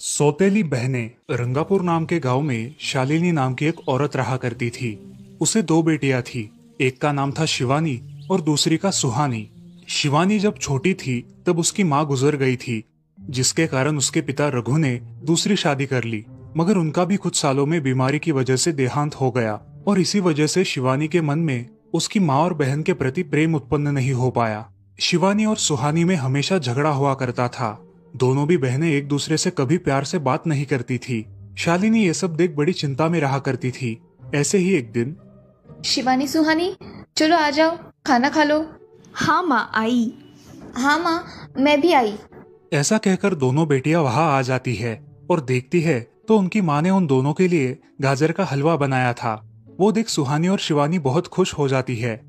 सौतेली बहनें रंगापुर नाम के गांव में शालिनी नाम की एक औरत रहा करती थी। उसे दो बेटियां थी। एक का नाम था शिवानी और दूसरी का सुहानी। शिवानी जब छोटी थी तब उसकी माँ गुजर गई थी, जिसके कारण उसके पिता रघु ने दूसरी शादी कर ली। मगर उनका भी कुछ सालों में बीमारी की वजह से देहांत हो गया और इसी वजह से शिवानी के मन में उसकी माँ और बहन के प्रति प्रेम उत्पन्न नहीं हो पाया। शिवानी और सुहानी में हमेशा झगड़ा हुआ करता था। दोनों भी बहनें एक दूसरे से कभी प्यार से बात नहीं करती थी। शालिनी ये सब देख बड़ी चिंता में रहा करती थी। ऐसे ही एक दिन, शिवानी सुहानी, चलो आ जाओ, खाना खा लो। हाँ माँ, आई। हाँ माँ, मैं भी आई। ऐसा कहकर दोनों बेटियां वहां आ जाती है और देखती है तो उनकी माँ ने उन दोनों के लिए गाजर का हलवा बनाया था। वो देख सुहानी और शिवानी बहुत खुश हो जाती है।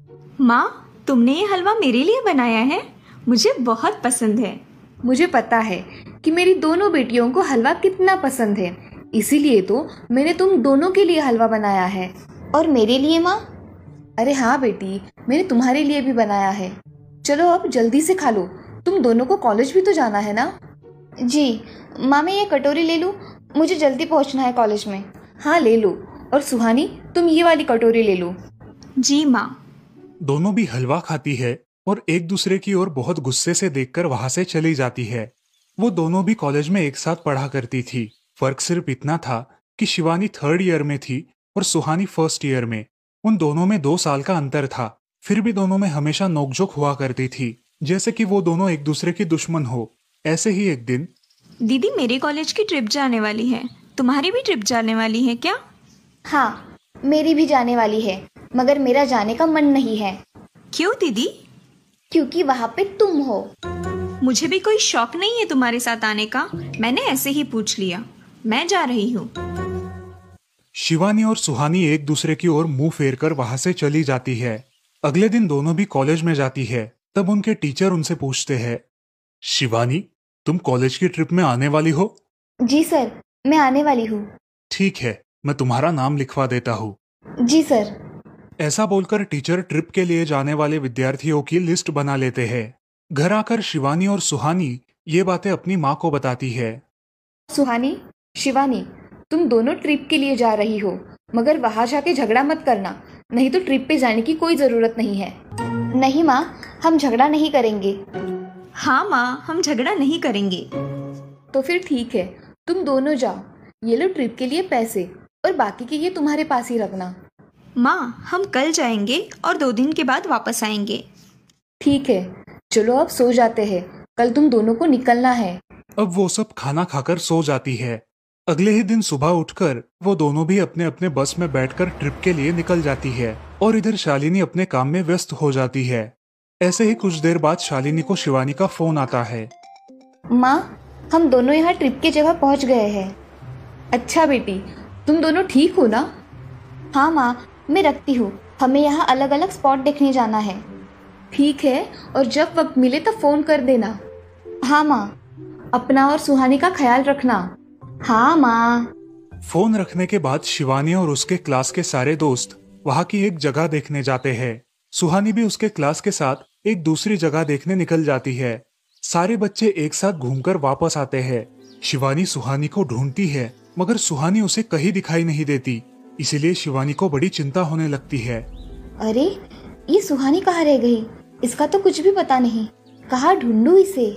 माँ, तुमने ये हलवा मेरे लिए बनाया है? मुझे बहुत पसंद है। मुझे पता है कि मेरी दोनों बेटियों को हलवा कितना पसंद है, इसीलिए तो मैंने तुम दोनों के लिए हलवा बनाया है। और मेरे लिए माँ? अरे हाँ बेटी, मैंने तुम्हारे लिए भी बनाया है। चलो अब जल्दी से खा लो, तुम दोनों को कॉलेज भी तो जाना है ना। जी माँ, मैं ये कटोरी ले लूँ? मुझे जल्दी पहुँचना है कॉलेज में। हाँ ले लो। और सुहानी, तुम ये वाली कटोरी ले लो। जी माँ। दोनों भी हलवा खाती है और एक दूसरे की ओर बहुत गुस्से से देखकर वहां से चली जाती है। वो दोनों भी कॉलेज में एक साथ पढ़ा करती थी। फर्क सिर्फ इतना था कि शिवानी 3rd ईयर में थी और सुहानी 1st ईयर में। उन दोनों में 2 साल का अंतर था। फिर भी दोनों में हमेशा नोकझोंक हुआ करती थी, जैसे कि वो दोनों एक दूसरे की दुश्मन हो। ऐसे ही एक दिन, दीदी, मेरे कॉलेज की ट्रिप जाने वाली है। तुम्हारी भी ट्रिप जाने वाली है क्या? हाँ, मेरी भी जाने वाली है, मगर मेरा जाने का मन नहीं है। क्यों दीदी? क्योंकि वहाँ पे तुम हो। मुझे भी कोई शौक नहीं है तुम्हारे साथ आने का। मैंने ऐसे ही पूछ लिया। मैं जा रही हूँ। शिवानी और सुहानी एक दूसरे की ओर मुंह फेर कर वहां से चली जाती है। अगले दिन दोनों भी कॉलेज में जाती है। तब उनके टीचर उनसे पूछते हैं, शिवानी, तुम कॉलेज की ट्रिप में आने वाली हो? जी सर, मैं आने वाली हूँ। ठीक है, मैं तुम्हारा नाम लिखवा देता हूँ। जी सर। ऐसा बोलकर टीचर ट्रिप के लिए जाने वाले विद्यार्थियों की लिस्ट बना लेते हैं। घर आकर शिवानी और सुहानी ये बातें अपनी माँ को बताती है। सुहानी, शिवानी, तुम दोनों ट्रिप के लिए जा रही हो, मगर वहां जाके झगड़ा मत करना, नहीं तो ट्रिप पे जाने की कोई जरूरत नहीं है। नहीं माँ, हम झगड़ा नहीं करेंगे। हाँ माँ, हम झगड़ा नहीं करेंगे। तो फिर ठीक है, तुम दोनों जाओ। ये लो ट्रिप के लिए पैसे, और बाकी के ये तुम्हारे पास ही रखना। माँ, हम कल जाएंगे और 2 दिन के बाद वापस आएंगे। ठीक है, चलो अब सो जाते हैं, कल तुम दोनों को निकलना है। अब वो सब खाना खाकर सो जाती है। अगले ही दिन सुबह उठकर वो दोनों भी अपने अपने बस में बैठकर ट्रिप के लिए निकल जाती है और इधर शालिनी अपने काम में व्यस्त हो जाती है। ऐसे ही कुछ देर बाद शालिनी को शिवानी का फोन आता है। माँ, हम दोनों यहाँ ट्रिप की जगह पहुँच गए हैं। अच्छा बेटी, तुम दोनों ठीक हो ना? हाँ माँ, मैं रखती हूँ, हमें यहाँ अलग अलग स्पॉट देखने जाना है। ठीक है, और जब वक्त मिले तो फोन कर देना। हाँ माँ, अपना और सुहानी का ख्याल रखना। हाँ माँ। फोन रखने के बाद शिवानी और उसके क्लास के सारे दोस्त वहाँ की एक जगह देखने जाते हैं। सुहानी भी उसके क्लास के साथ एक दूसरी जगह देखने निकल जाती है। सारे बच्चे एक साथ घूमकर वापस आते हैं। शिवानी सुहानी को ढूंढती है, मगर सुहानी उसे कहीं दिखाई नहीं देती। इसीलिए शिवानी को बड़ी चिंता होने लगती है। अरे, ये सुहानी कहाँ रह गई? इसका तो कुछ भी पता नहीं, कहाँ ढूंढूं इसे?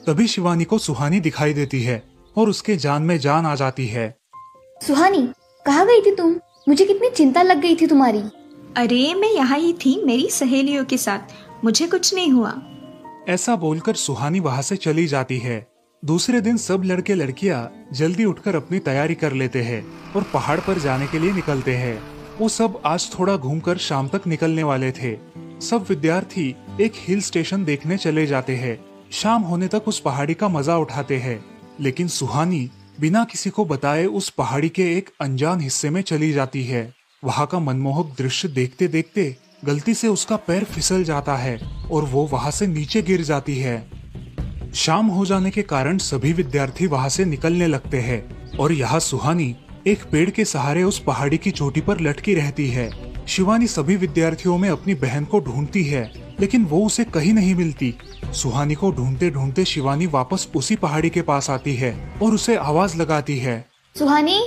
तभी शिवानी को सुहानी दिखाई देती है और उसके जान में जान आ जाती है। सुहानी, कहाँ गई थी तुम? मुझे कितनी चिंता लग गई थी तुम्हारी। अरे, मैं यहाँ ही थी मेरी सहेलियों के साथ, मुझे कुछ नहीं हुआ। ऐसा बोलकर सुहानी वहाँ से चली जाती है। दूसरे दिन सब लड़के लड़कियाँ जल्दी उठकर अपनी तैयारी कर लेते हैं और पहाड़ पर जाने के लिए निकलते हैं। वो सब आज थोड़ा घूमकर शाम तक निकलने वाले थे। सब विद्यार्थी एक हिल स्टेशन देखने चले जाते हैं। शाम होने तक उस पहाड़ी का मजा उठाते हैं, लेकिन सुहानी बिना किसी को बताए उस पहाड़ी के एक अनजान हिस्से में चली जाती है। वहाँ का मनमोहक दृश्य देखते देखते गलती से उसका पैर फिसल जाता है और वो वहाँ से नीचे गिर जाती है। शाम हो जाने के कारण सभी विद्यार्थी वहाँ से निकलने लगते हैं और यहाँ सुहानी एक पेड़ के सहारे उस पहाड़ी की चोटी पर लटकी रहती है। शिवानी सभी विद्यार्थियों में अपनी बहन को ढूंढती है, लेकिन वो उसे कहीं नहीं मिलती। सुहानी को ढूंढते ढूंढते शिवानी वापस उसी पहाड़ी के पास आती है और उसे आवाज लगाती है। सुहानी,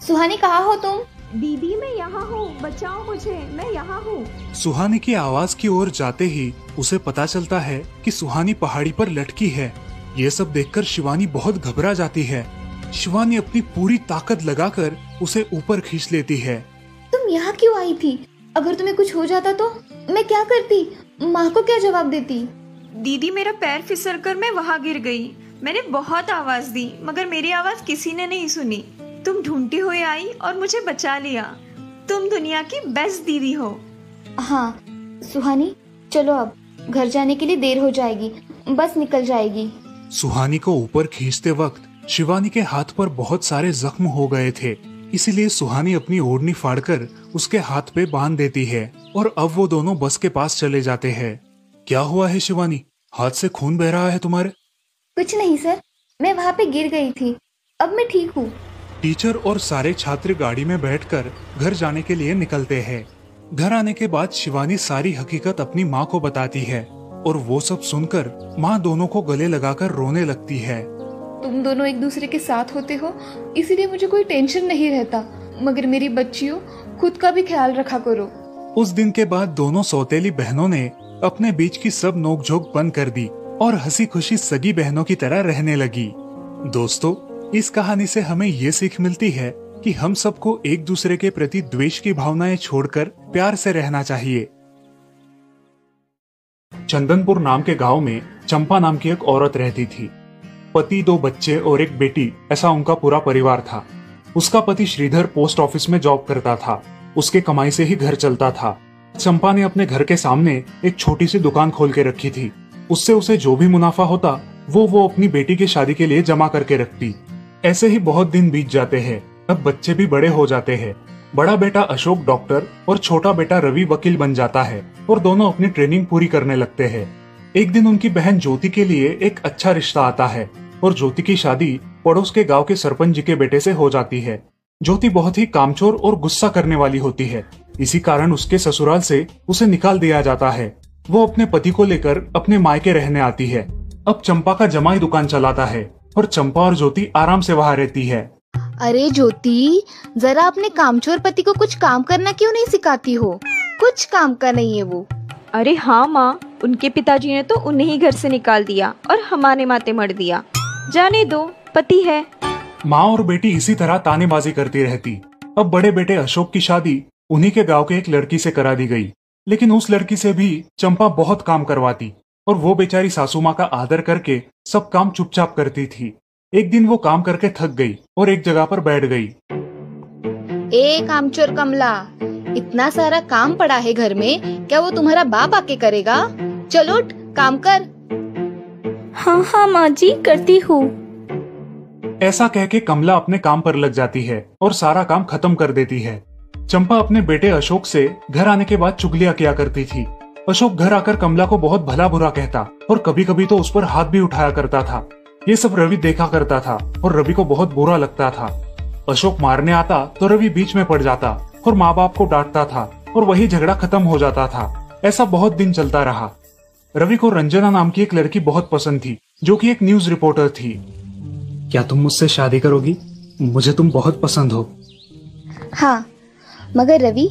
सुहानी कहाँ हो तुम? दीदी मैं यहाँ हूँ, बचाओ मुझे, मैं यहाँ हूँ। सुहानी की आवाज की ओर जाते ही उसे पता चलता है कि सुहानी पहाड़ी पर लटकी है। ये सब देखकर शिवानी बहुत घबरा जाती है। शिवानी अपनी पूरी ताकत लगाकर उसे ऊपर खींच लेती है। तुम यहाँ क्यों आई थी? अगर तुम्हें कुछ हो जाता तो मैं क्या करती? माँ को क्या जवाब देती? दीदी मेरा पैर फिसल कर मैं वहाँ गिर गई। मैंने बहुत आवाज दी मगर मेरी आवाज किसी ने नहीं सुनी। तुम ढूंढती हुई आई और मुझे बचा लिया। तुम दुनिया की बेस्ट दीदी हो। हाँ सुहानी, चलो अब घर जाने के लिए देर हो जाएगी, बस निकल जाएगी। सुहानी को ऊपर खींचते वक्त शिवानी के हाथ पर बहुत सारे जख्म हो गए थे, इसीलिए सुहानी अपनी ओढ़नी फाड़कर उसके हाथ पे बांध देती है और अब वो दोनों बस के पास चले जाते हैं। क्या हुआ है शिवानी, हाथ से खून बह रहा है तुम्हारे? कुछ नहीं सर, मैं वहाँ पे गिर गई थी, अब मैं ठीक हूँ। टीचर और सारे छात्र गाड़ी में बैठकर घर जाने के लिए निकलते हैं। घर आने के बाद शिवानी सारी हकीकत अपनी माँ को बताती है और वो सब सुनकर माँ दोनों को गले लगाकर रोने लगती है। तुम दोनों एक दूसरे के साथ होते हो इसीलिए मुझे कोई टेंशन नहीं रहता, मगर मेरी बच्चियों खुद का भी ख्याल रखा करो। उस दिन के बाद दोनों सौतेली बहनों ने अपने बीच की सब नोकझोंक बंद कर दी और हंसी खुशी सगी बहनों की तरह रहने लगी। दोस्तों, इस कहानी से हमें ये सीख मिलती है कि हम सबको एक दूसरे के प्रति द्वेष की भावनाएं छोड़कर प्यार से रहना चाहिए। चंदनपुर नाम के गांव में चंपा नाम की एक औरत रहती थी। पति, 2 बच्चे और एक बेटी, ऐसा उनका पूरा परिवार था। उसका पति श्रीधर पोस्ट ऑफिस में जॉब करता था। उसके कमाई से ही घर चलता था। चंपा ने अपने घर के सामने एक छोटी सी दुकान खोल के रखी थी। उससे उसे जो भी मुनाफा होता वो अपनी बेटी की शादी के लिए जमा करके रखती। ऐसे ही बहुत दिन बीत जाते हैं। अब बच्चे भी बड़े हो जाते हैं। बड़ा बेटा अशोक डॉक्टर और छोटा बेटा रवि वकील बन जाता है और दोनों अपनी ट्रेनिंग पूरी करने लगते हैं। एक दिन उनकी बहन ज्योति के लिए एक अच्छा रिश्ता आता है और ज्योति की शादी पड़ोस के गांव के सरपंच जी के बेटे से हो जाती है। ज्योति बहुत ही कामचोर और गुस्सा करने वाली होती है। इसी कारण उसके ससुराल से उसे निकाल दिया जाता है। वो अपने पति को लेकर अपने मायके रहने आती है। अब चंपा का जमाई दुकान चलाता है और चंपा और ज्योति आराम से वहाँ रहती है। अरे ज्योति, जरा अपने कामचोर पति को कुछ काम करना क्यों नहीं सिखाती हो? कुछ काम का नहीं है वो। अरे हाँ माँ, उनके पिताजी ने तो उन्हें ही घर से निकाल दिया और हमारे माथे मर दिया। जाने दो, पति है। माँ और बेटी इसी तरह तानेबाजी करती रहती। अब बड़े बेटे अशोक की शादी उन्हीं के गांव के एक लड़की से करा दी गई, लेकिन उस लड़की से भी चंपा बहुत काम करवाती और वो बेचारी सासू माँ का आदर करके सब काम चुपचाप करती थी। एक दिन वो काम करके थक गई और एक जगह पर बैठ गई। ए कामचोर कमला, इतना सारा काम पड़ा है घर में, क्या वो तुम्हारा बाप आके करेगा? चलो उठ, काम कर। हाँ हाँ माँ जी, करती हूँ। ऐसा कह के कमला अपने काम पर लग जाती है और सारा काम खत्म कर देती है। चंपा अपने बेटे अशोक से घर आने के बाद चुगलियां किया करती थी। अशोक घर आकर कमला को बहुत भला बुरा कहता और कभी कभी तो उस पर हाथ भी उठाया करता था। ये सब रवि देखा करता था और रवि को बहुत बुरा लगता था। अशोक मारने आता तो रवि बीच में पड़ जाता और माँ बाप को डांटता था और वही झगड़ा खत्म हो जाता था। ऐसा बहुत दिन चलता रहा। रवि को रंजना नाम की एक लड़की बहुत पसंद थी, जो कि एक न्यूज रिपोर्टर थी। क्या तुम मुझसे शादी करोगी? मुझे तुम बहुत पसंद हो। हाँ, मगर रवि,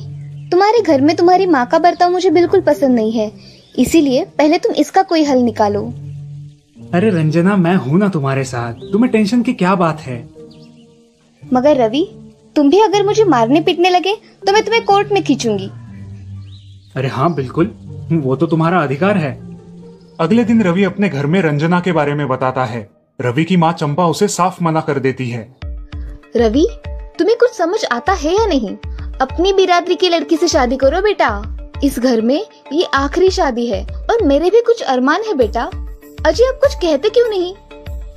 तुम्हारे घर में तुम्हारी माँ का बर्ताव मुझे बिल्कुल पसंद नहीं है, इसीलिए पहले तुम इसका कोई हल निकालो। अरे रंजना, मैं हूँ ना तुम्हारे साथ, तुम्हें टेंशन की क्या बात है? मगर रवि, तुम भी अगर मुझे मारने पीटने लगे तो मैं तुम्हें कोर्ट में खींचूंगी। अरे हाँ बिल्कुल, वो तो तुम्हारा अधिकार है। अगले दिन रवि अपने घर में रंजना के बारे में बताता है। रवि की माँ चंपा उसे साफ मना कर देती है। रवि, तुम्हें कुछ समझ आता है या नहीं? अपनी बिरादरी की लड़की से शादी करो बेटा। इस घर में ये आखिरी शादी है और मेरे भी कुछ अरमान है बेटा। अजय, आप कुछ कहते क्यों नहीं?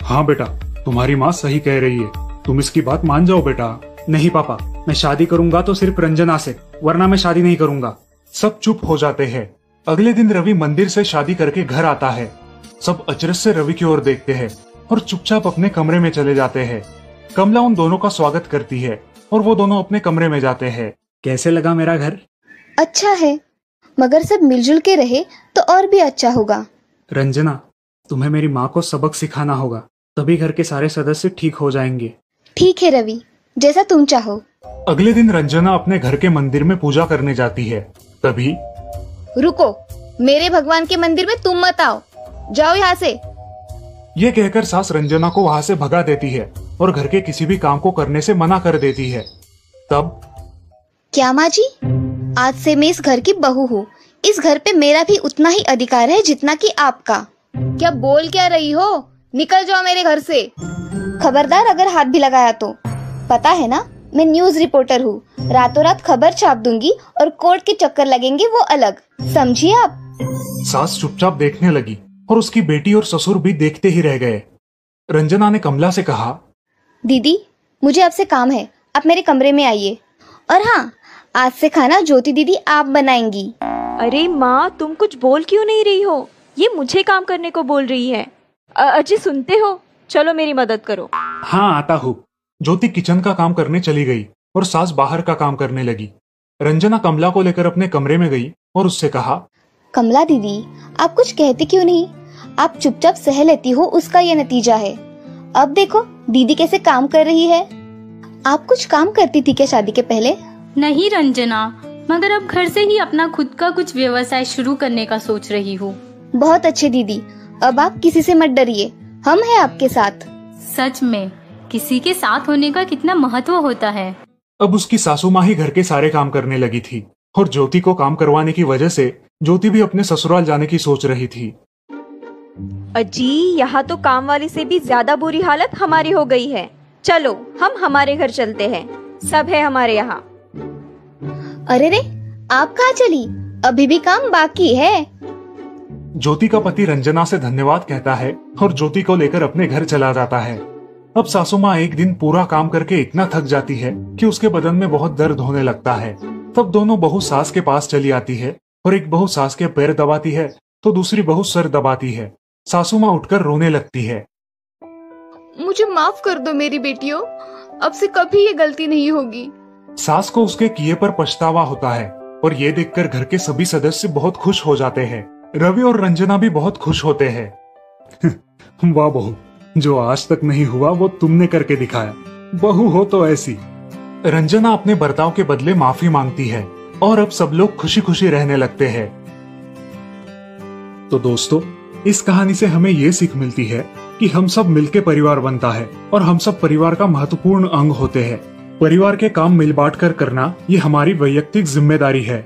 हाँ बेटा, तुम्हारी माँ सही कह रही है, तुम इसकी बात मान जाओ बेटा। नहीं पापा, मैं शादी करूंगा तो सिर्फ रंजना से, वरना मैं शादी नहीं करूंगा। सब चुप हो जाते हैं। अगले दिन रवि मंदिर से शादी करके घर आता है। सब अचरज से रवि की ओर देखते हैं और चुपचाप अपने कमरे में चले जाते हैं। कमला उन दोनों का स्वागत करती है और वो दोनों अपने कमरे में जाते हैं। कैसे लगा मेरा घर? अच्छा है, मगर सब मिलजुल के रहे तो और भी अच्छा होगा। रंजना, तुम्हें मेरी माँ को सबक सिखाना होगा, तभी घर के सारे सदस्य ठीक हो जाएंगे। ठीक है रवि, जैसा तुम चाहो। अगले दिन रंजना अपने घर के मंदिर में पूजा करने जाती है। तभी रुको, मेरे भगवान के मंदिर में तुम मत आओ, जाओ यहाँ से। ये कहकर सास रंजना को वहाँ से भगा देती है और घर के किसी भी काम को करने से मना कर देती है। तब क्या माँ जी, आज से मैं इस घर की बहू हूँ। इस घर पे मेरा भी उतना ही अधिकार है जितना कि आपका। क्या बोल क्या रही हो? निकल जाओ मेरे घर से। खबरदार अगर हाथ भी लगाया तो। पता है ना, मैं न्यूज रिपोर्टर हूँ। रातों रात खबर छाप दूंगी और कोर्ट के चक्कर लगेंगे वो अलग, समझिए आप। सास चुपचाप देखने लगी और उसकी बेटी और ससुर भी देखते ही रह गए। रंजना ने कमला से कहा, दीदी मुझे आपसे काम है, आप मेरे कमरे में आइए। और हाँ, आज से खाना ज्योति दीदी आप बनाएंगी। अरे माँ, तुम कुछ बोल क्यों नहीं रही हो? ये मुझे काम करने को बोल रही है। अजी सुनते हो, चलो मेरी मदद करो। हाँ आता हूँ। ज्योति किचन का काम करने चली गई और सास बाहर का काम करने लगी। रंजना कमला को लेकर अपने कमरे में गई और उससे कहा, कमला दीदी आप कुछ कहती क्यों नहीं? आप चुपचाप सह लेती हो, उसका ये नतीजा है। अब देखो दीदी कैसे काम कर रही है। आप कुछ काम करती थी क्या शादी के पहले? नहीं रंजना, मगर अब घर से ही अपना खुद का कुछ व्यवसाय शुरू करने का सोच रही हूँ। बहुत अच्छे दीदी, अब आप किसी से मत डरिए, हम हैं आपके साथ। सच में किसी के साथ होने का कितना महत्व होता है। अब उसकी सासू माँ ही घर के सारे काम करने लगी थी और ज्योति को काम करवाने की वजह से ज्योति भी अपने ससुराल जाने की सोच रही थी। अजी, यहाँ तो काम वाली से भी ज्यादा बुरी हालत हमारी हो गई है। चलो हम हमारे घर चलते हैं, सब है हमारे यहाँ। अरे रे, आप कहाँ चली? अभी भी काम बाकी है। ज्योति का पति रंजना से धन्यवाद कहता है और ज्योति को लेकर अपने घर चला जाता है। अब सासू माँ एक दिन पूरा काम करके इतना थक जाती है कि उसके बदन में बहुत दर्द होने लगता है। तब दोनों बहू सास के पास चली आती है और एक बहू सास के पैर दबाती है तो दूसरी बहू सर दबाती है। सासू माँ उठकर रोने लगती है। मुझे माफ कर दो मेरी बेटियों, अब से कभी ये गलती नहीं होगी। सास को उसके किए पर पछतावा होता है और ये देखकर घर के सभी सदस्य बहुत खुश हो जाते हैं। रवि और रंजना भी बहुत खुश होते हैं। वाह बहू, जो आज तक नहीं हुआ वो तुमने करके दिखाया। बहू हो तो ऐसी। रंजना अपने बर्ताव के बदले माफी मांगती है और अब सब लोग खुशी खुशी रहने लगते हैं। तो दोस्तों, इस कहानी से हमें ये सीख मिलती है कि हम सब मिलके परिवार बनता है और हम सब परिवार का महत्वपूर्ण अंग होते हैं। परिवार के काम मिल बांट कर करना ये हमारी वैयक्तिक जिम्मेदारी है।